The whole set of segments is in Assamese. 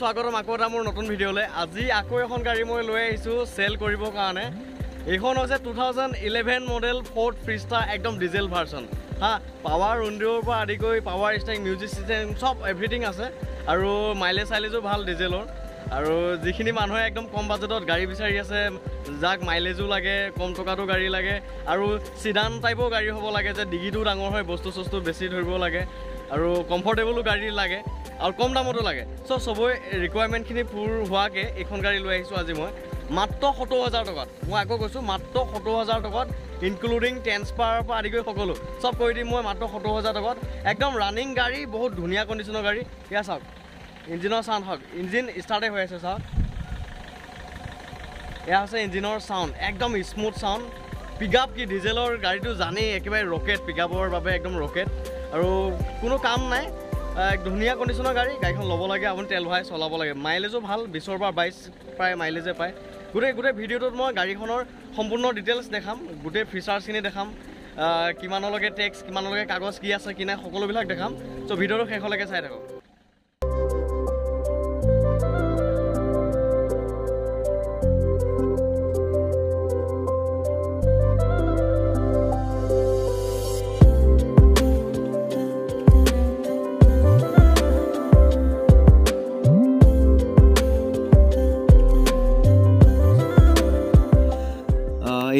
স্বাগতম আকৌ এটা মোৰ নতুন ভিডিঅ'লৈ। আজি আকৌ এখন গাড়ী মই লৈ আহিছোঁ চেল কৰিবৰ কাৰণে। এইখন হৈছে 2011 মডেল ফৰ্ড ফিষ্টা, একদম ডিজেল ভাৰ্চন হা। পাৱাৰ উইণ্ডোৰ পৰা আদি কৰি পাৱাৰ ষ্টাৰিং, মিউজিক চিষ্টেম চব এভৰিথিং আছে। আৰু মাইলেজ চাইলেজো ভাল ডিজেলৰ। আৰু যিখিনি মানুহে একদম কম বাজেটত গাড়ী বিচাৰি আছে, যাক মাইলেজো লাগে, কম টকাটো গাড়ী লাগে, আৰু চিডান টাইপৰ গাড়ী হ'ব লাগে যে ডিগিটো ডাঙৰ হয়, বস্তু চস্তু বেছি ধৰিব লাগে, আৰু কমফৰ্টেবলো গাড়ী লাগে, আৰু কম দামতো লাগে। চবৰে ৰিকুৱাৰমেণ্টখিনি পূৰ হোৱাকৈ এইখন গাড়ী লৈ আহিছোঁ আজি মই মাত্ৰ 70,000 টকাত। মই আকৌ কৈছোঁ মাত্ৰ 70,000 টকাত, ইনক্লুডিং ট্ৰেন্সফাৰৰ পৰা আদি কৰি সকলো চব কৰি দিম মই মাত্ৰ 70,000 টকাত। একদম ৰানিং গাড়ী, বহুত ধুনীয়া কণ্ডিশ্যনৰ গাড়ী। এয়া চাওক ইঞ্জিনৰ চাউণ্ড হওক, ইঞ্জিন ষ্টাৰ্টেই হৈ আছে চাওক। এয়া হৈছে ইঞ্জিনৰ চাউণ্ড, একদম স্মুথ চাউণ্ড। পিক আপ কি ডিজেলৰ গাড়ীটো জানেই, একেবাৰে ৰকেট, পিক আপৰ বাবে একদম ৰকেট, আৰু কোনো কাম নাই। ধুনীয়া কণ্ডিশ্যনৰ গাড়ী। গাড়ীখন ল'ব লাগে, আপুনি তেল ভৰাই চলাব লাগে। মাইলেজো ভাল, 20 পৰা 22 প্ৰায় মাইলেজে পায়। গোটেই ভিডিঅ'টোত মই গাড়ীখনৰ সম্পূৰ্ণ ডিটেইলছ দেখাম, গোটেই ফিচাৰ্ছখিনি দেখাম, কিমানলৈকে টেক্স, কিমানলৈকে কাগজ কি আছে কি নাই, সকলোবিলাক দেখাম। চ' ভিডিঅ'টো শেষলৈকে চাই থাকক।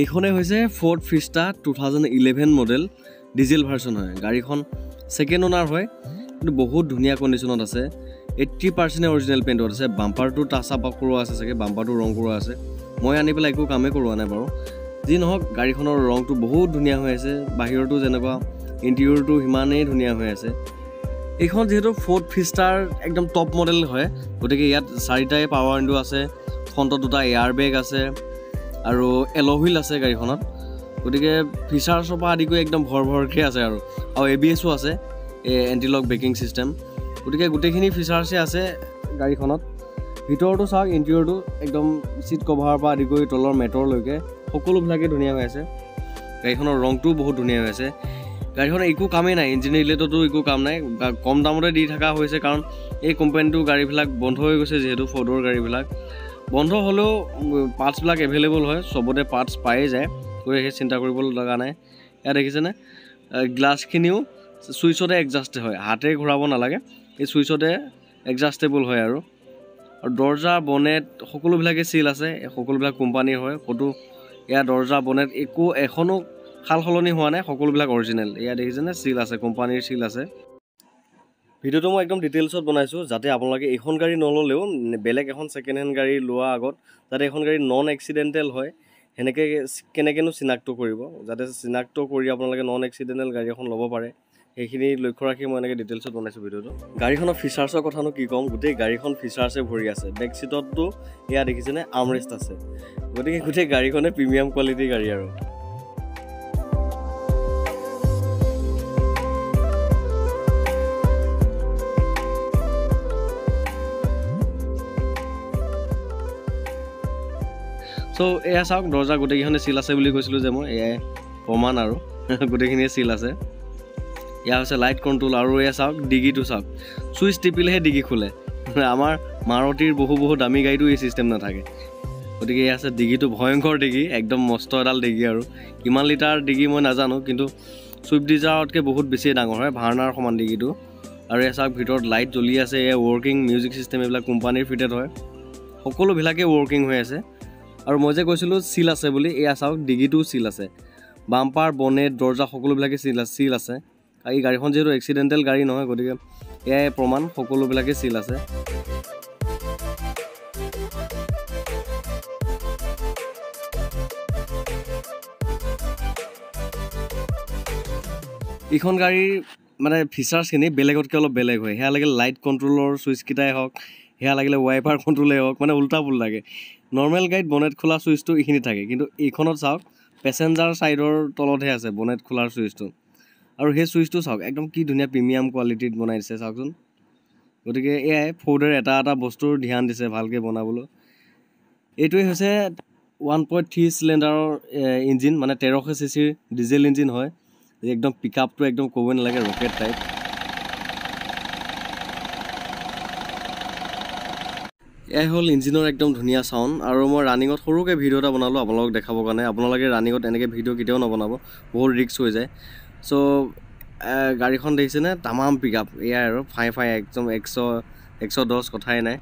এইখনে হৈছে ফৰ্ড ফিষ্টা 2011 মডেল, ডিজেল ভাৰ্চন হয়। গাড়ীখন ছেকেণ্ড অ'নাৰ হয়, কিন্তু বহুত ধুনীয়া কণ্ডিশ্যনত আছে। 80% অৰিজিনেল পেইণ্টত আছে। বাম্পাৰটো টাচ আপ কৰোৱা আছে চাগে, বাম্পাৰটো ৰং কৰোৱা আছে। মই আনি পেলাই একো কামেই কৰোৱা নাই বাৰু। যি নহওক গাড়ীখনৰ ৰংটো বহুত ধুনীয়া হৈ আছে, বাহিৰতো যেনেকুৱা ইণ্টেৰিয়ৰটো সিমানেই ধুনীয়া হৈ আছে। এইখন যিহেতু ফৰ্ড ফিষ্টাৰ একদম টপ মডেল হয়, গতিকে ইয়াত 4টাই পাৱাৰ উইণ্ডো আছে, ফ্ৰণ্টত 2টা এয়াৰ বেগ আছে, আৰু এল'হুইল আছে গাড়ীখনত। গতিকে ফিচাৰ্ছৰ পৰা আদি কৰি একদম ভৰকৈ আছে, আৰু ABS-ও আছে, এণ্টি লক ব্ৰেকিং ছিষ্টেম। গতিকে গোটেইখিনি ফিচাৰ্ছে আছে গাড়ীখনত। ভিতৰতো চাওক, ইণ্টেৰিয়ৰটো একদম ছিট কভাৰৰ পৰা আদি কৰি তলৰ মেটৰলৈকে সকলোবিলাকে ধুনীয়া হৈ আছে। গাড়ীখনৰ ৰংটোও বহুত ধুনীয়া হৈ আছে। গাড়ীখনৰ একো কামেই নাই, ইঞ্জিন ৰিলেটেডতো একো কাম নাই। কম দামতে দি থকা হৈছে, কাৰণ এই কোম্পানীটোৰ গাড়ীবিলাক বন্ধ হৈ গৈছে, যিহেতু ফৰ্ডৰ গাড়ীবিলাক বন্ধ হ'লেও পাৰ্টছবিলাক এভেইলেবল হয়, চবতে পাৰ্টছ পায়েই যায়, গতিকে সেই চিন্তা কৰিব লগা নাই। ইয়াত দেখিছেনে, গ্লাছখিনিও ছুইচতে এডজাষ্ট হয়, হাতে ঘূৰাব নালাগে, এই ছুইচতে এডজাষ্টেবল হয়। আৰু দৰ্জা বনেট সকলোবিলাকে চিল আছে, সকলোবিলাক কোম্পানীৰ হয়। ক'তো ইয়াৰ দৰ্জা বনেট এখনো সাল সলনি হোৱা নাই, সকলোবিলাক অৰিজিনেল। ইয়াত দেখিছেনে, চিল আছে, কোম্পানীৰ চিল আছে। ভিডিঅ'টো মই একদম ডিটেইলছত বনাইছোঁ, যাতে আপোনালোকে এইখন গাড়ী নল'লেও বেলেগ এখন ছেকেণ্ড হেণ্ড গাড়ী লোৱাৰ আগত যাতে এইখন গাড়ী নন এক্সিডেণ্টেল হয়, সেনেকৈ কেনেকৈনো চিনাক্ত কৰিব, যাতে চিনাক্ত কৰি আপোনালোকে নন এক্সিডেণ্টেল গাড়ী এখন ল'ব পাৰে, সেইখিনি লক্ষ্য ৰাখি মই এনেকৈ ডিটেইলছত বনাইছোঁ ভিডিঅ'টো। গাড়ীখনৰ ফিচাৰ্ছৰ কথানো কি ক'ম, গোটেই গাড়ীখন ফিচাৰ্ছে ভৰি আছে। বেক ছিটতো এয়া দেখিছেনে, আৰ্মৰেষ্ট আছে। গতিকে গোটেই গাড়ীখনে প্ৰিমিয়াম কোৱালিটিৰ গাড়ী। আৰু চ' এয়া চাওক, দৰ্জা গোটেইকেইখনে চিল আছে বুলি কৈছিলোঁ যে মই, এয়াই প্ৰমাণ। আৰু গোটেইখিনিয়ে চিল আছে। এয়া হৈছে লাইট কণ্ট্ৰল। আৰু এয়া চাওক, ডিগিটো চাওক, ছুইচ টিপিলেহে ডিগি খোলে। আমাৰ মাৰুতিৰ বহু দামী গাড়ীটো এই ছিষ্টেম নাথাকে। গতিকে এয়া আছে ডিগিটো, ভয়ংকৰ ডিগি, একদম মস্ত এডাল ডিগি। আৰু কিমান লিটাৰ ডিগি মই নাজানো, কিন্তু ছুইফ্ট ডিজায়াৰতকৈ বহুত বেছি ডাঙৰ হয়, ভাৰ্নাৰ সমান ডিগিটো। আৰু এয়া চাওক, ভিতৰত লাইট জ্বলি আছে, এয়া ৱৰ্কিং মিউজিক চিষ্টেম, এইবিলাক কোম্পানীৰ ফিটেড হয়, সকলোবিলাকে ৱৰ্কিং হৈ আছে। আৰু মই যে কৈছিলোঁ চিল আছে বুলি, এয়া চাওক ডিগিটোও চিল আছে। বাম্পাৰ, বনেট, দৰ্জা সকলোবিলাকে চিল আছে। এই গাড়ীখন যিহেতু এক্সিডেণ্টেল গাড়ী নহয়, গতিকে এয়াই প্ৰমাণ, সকলোবিলাকে চিল আছে। এইখন গাড়ীৰ মানে ফিচাৰ্ছখিনি বেলেগতকৈ অলপ বেলেগ হয়। সেয়া লাগিলে লাইট কণ্ট্ৰলৰ ছুইচকেইটাই হওক, সেয়া লাগিলে ৱাইপাৰ কণ্ট্ৰলেই হওক, মানে উল্টা পুল লাগে। নৰ্মেল গাড়ীত বনেট খোলা ছুইচটো এইখিনি থাকে, কিন্তু এইখনত চাওক পেচেঞ্জাৰ ছাইডৰ তলতহে আছে বনেট খোলাৰ ছুইচটো। আৰু সেই ছুইচটো চাওক, একদম কি ধুনীয়া প্ৰিমিয়াম কোৱালিটিত বনাই দিছে চাওকচোন। গতিকে এয়াই ফৰ্ডৰ এটা বস্তুৰ ধ্যান দিছে ভালকৈ বনাবলৈ। এইটোৱে হৈছে 1.3 চিলিণ্ডাৰৰ ইঞ্জিন, মানে 1300 cc ডিজেল ইঞ্জিন হয়। একদম পিক আপটো একদম ক'বই নালাগে, ৰকেট টাইপ। এয়াই হ'ল ইঞ্জিনৰ একদম ধুনীয়া চাউণ্ড আৰু মই ৰানিঙত সৰুকৈ ভিডিঅ' এটা বনালোঁ আপোনালোকক দেখাবৰ কাৰণে আপোনালোকে ৰানিঙত এনেকৈ ভিডিঅ' কেতিয়াও নবনাব বহুত ৰিস্ক হৈ যায় চ' গাড়ীখন দেখিছেনে তামাম পিক আপ এয়াই আৰু ফাই একদম 110 কথাই নাই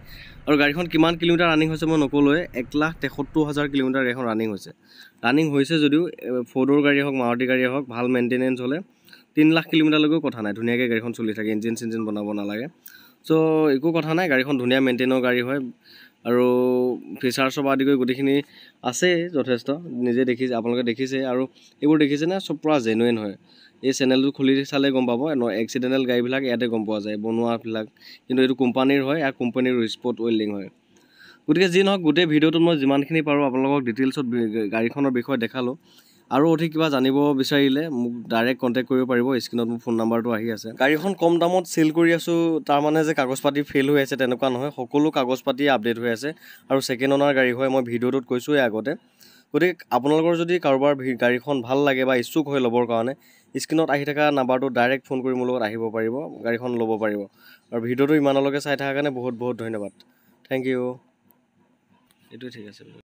আৰু গাড়ীখন কিমান কিলোমিটাৰ ৰানিং হৈছে মই নকলোৱে 1,73,000 কিলোমিটাৰ গাড়ীখন ৰানিং হৈছে যদিও ফ'ৰ্ডৰ গাড়ী হওক মাৰুতি গাড়ী হওক ভাল মেইনটেনেঞ্চ হ'লে 3 লাখ কিলোমিটাৰলৈকেও কথা নাই ধুনীয়াকৈ গাড়ীখন চলি থাকে ইঞ্জিন বনাব নালাগে চ' একো কথা নাই গাড়ীখন ধুনীয়া মেইনটেইনৰ গাড়ী হয় আৰু ফিচাৰ্ছৰ পৰা আদি কৰি গোটেইখিনি আছে যথেষ্ট নিজে দেখিছে আপোনালোকে দেখিছে আৰু এইবোৰ দেখিছেনে চব পুৰা জেনুইন হয় এই চেনেলটো খুলি চালে গম পাব এক্সিডেণ্টেল গাড়ীবিলাক ইয়াতে গম পোৱা যায় বনোৱাবিলাক কিন্তু এইটো কোম্পানীৰ হয় আৰু কোম্পানীৰ স্পট ৱেল্ডিং হয় গতিকে যি নহওক গোটেই ভিডিঅ'টোত মই যিমানখিনি পাৰোঁ আপোনালোকক ডিটেইলছত গাড়ীখনৰ বিষয়ে দেখালোঁ আৰু অধিক কিবা জানিব বিচাৰিলে মোক ডাইৰেক্ট কণ্টেক্ট কৰিব পাৰিব স্ক্ৰীনত মোৰ ফোন নাম্বাৰটো আহি আছে গাড়ীখন কম দামত চেল কৰি আছোঁ তাৰমানে যে কাগজ পাতি ফেইল হৈ আছে তেনেকুৱা নহয় সকলো কাগজ পাতি আপডেট হৈ আছে আৰু ছেকেণ্ড অনাৰ গাড়ী হয় মই ভিডিঅ'টোত কৈছোঁৱেই আগতে গতিকে আপোনালোকৰ যদি কাৰোবাৰ গাড়ীখন ভাল লাগে বা ইচ্ছুক হৈ ল'বৰ কাৰণে স্ক্ৰীনত আহি থকা নাম্বাৰটো ডাইৰেক্ট ফোন কৰি মোৰ লগত আহিব পাৰিব গাড়ীখন ল'ব পাৰিব আৰু ভিডিঅ'টো ইমানলৈকে চাই থকাৰ কাৰণে বহুত ধন্যবাদ থেংক ইউ এইটোৱে ঠিক আছে